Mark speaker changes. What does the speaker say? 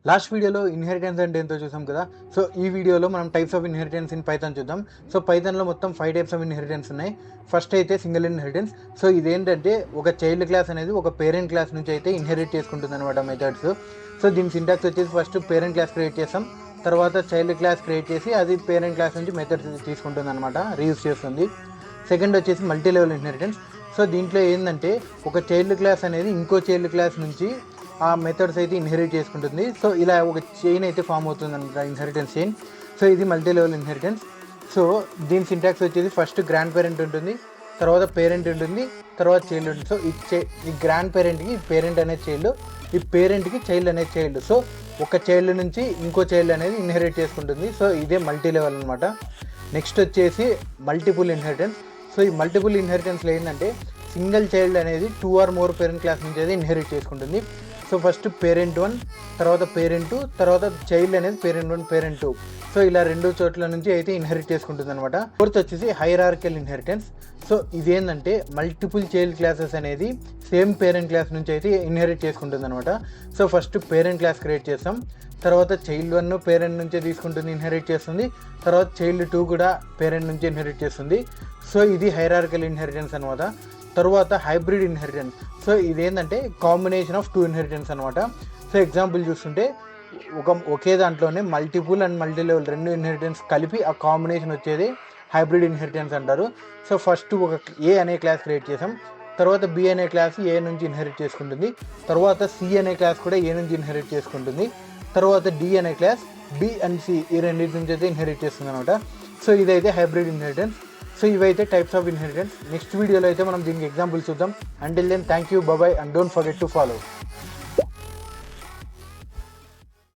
Speaker 1: Last వీడియోలో inheritance అంటే ఏంటో చూసాం కదా. సో ఈ వీడియోలో మనం types of inheritance in Python చూద్దాం. సో పైథాన్లో మొత్తం 5 టైప్స్ ఆఫ్ ఇన్హెరిటెన్స్ ఉన్నాయి. ఫస్ట్ అయితే సింగిల్ ఇన్హెరిటెన్స్. సో ఇదేంటంటే ఒక చైల్డ్ క్లాస్ అనేది ఒక పేరెంట్ క్లాస్ నుంచి అయితే ఇన్హెరిట్ చేసుకుంటుంది అనమాట మెథడ్స్. సో దీని సింటాక్స్ వచ్చేసి ఫస్ట్ పేరెంట్ క్లాస్ క్రియేట్ చేస్తాం, తర్వాత చైల్డ్ క్లాస్ క్రియేట్ చేసి అది పేరెంట్ క్లాస్ నుంచి మెథడ్స్ తీసుకుంటుంది అనమాట, రీయూస్ చేస్తుంది. సెకండ్ వచ్చేసి మల్టీ లెవెల్ ఇన్హెరిటెన్స్. సో దీంట్లో ఏంటంటే ఒక చైల్డ్ క్లాస్ అనేది ఇంకో చైల్డ్ క్లాస్ నుంచి ఆ మెథడ్స్ అయితే ఇన్హెరిట్ చేసుకుంటుంది. సో ఇలా ఒక చైన్ అయితే ఫామ్ అవుతుంది అనమాట, ఇన్హెరిటెన్స్ చైన్. సో ఇది మల్టీ లెవెల్ ఇన్హెరిటెన్స్. సో దీని సింటాక్స్ వచ్చేసి ఫస్ట్ గ్రాండ్ పేరెంట్ ఉంటుంది, తర్వాత పేరెంట్ ఉంటుంది, తర్వాత చైల్డ్ ఉంటుంది. సో ఈ గ్రాండ్ పేరెంట్కి పేరెంట్ అనే చైల్డ్, ఈ పేరెంట్కి చైల్డ్ అనే చైల్డ్. సో ఒక చైల్డ్ నుంచి ఇంకో చైల్డ్ అనేది ఇన్హెరిట్ చేసుకుంటుంది. సో ఇదే మల్టీ లెవెల్ అనమాట. నెక్స్ట్ వచ్చేసి మల్టిపుల్ ఇన్హెరిటెన్స్. సో ఈ మల్టిపుల్ ఇన్హెరిటెన్స్లో ఏంటంటే సింగిల్ చైల్డ్ అనేది 2 or more పేరెంట్ క్లాస్ నుంచి అయితే ఇన్హెరిట్ చేసుకుంటుంది. సో ఫస్ట్ పేరెంట్ 1, తర్వాత పేరెంట్ 2, తర్వాత చైల్డ్ అనేది పేరెంట్ 1 పేరెంట్ 2. సో ఇలా 2 చోట్ల నుంచి అయితే ఇన్హెరిట్ చేసుకుంటుంది అనమాట. ఫోర్త్ వచ్చేసి హైరార్కికల్ ఇన్హెరిటెన్స్. సో ఇదేంటంటే మల్టిపుల్ చైల్డ్ క్లాసెస్ అనేది సేమ్ పేరెంట్ క్లాస్ నుంచి అయితే ఇన్హెరిట్ చేసుకుంటుంది అనమాట. So first parent class create చేస్తాం, తర్వాత చైల్డ్ 1 పేరెంట్ నుంచే తీసుకుంటుంది, ఇన్హెరిట్ చేస్తుంది, తర్వాత చైల్డ్ 2 కూడా పేరెంట్ నుంచి ఇన్హెరిట్ చేస్తుంది. సో ఇది హైరార్కికల్ ఇన్హెరిటెన్స్ అనమాట. తర్వాత హైబ్రిడ్ ఇన్హెరిటెన్స్. సో ఇదేంటంటే కాంబినేషన్ ఆఫ్ 2 ఇన్హెరిటెన్స్ అనమాట. సో ఎగ్జాంపుల్ చూస్తుంటే ఒకే దాంట్లోనే multiple and multi level 2 inheritance కలిపి ఆ కాంబినేషన్ వచ్చేది హైబ్రిడ్ ఇన్హెరిటెన్స్ అంటారు. సో ఫస్ట్ ఒక ఏ అనే క్లాస్ క్రియేట్ చేసాం, తర్వాత బి అనే క్లాస్ ఏ నుంచి ఇన్హెరిట్ చేసుకుంటుంది, తర్వాత సి అనే క్లాస్ కూడా ఏ నుంచి ఇన్హెరిట్ చేసుకుంటుంది, తర్వాత డి అనే క్లాస్ బి అండ్ సి ఈ రెండింటి నుంచి అయితే ఇన్హెరిట్ చేస్తుంది అనమాట. సో ఇదైతే హైబ్రిడ్ ఇన్హెరిటెన్స్. సో ఇవైతే టైప్స్ ఆఫ్ ఇన్హెరిటెన్స్. నెక్స్ట్ వీడియోలో అయితే మనం దీనికి ఎగ్జాంపుల్స్ చూద్దాం. Until then thank you, bye, and don't forget to follow.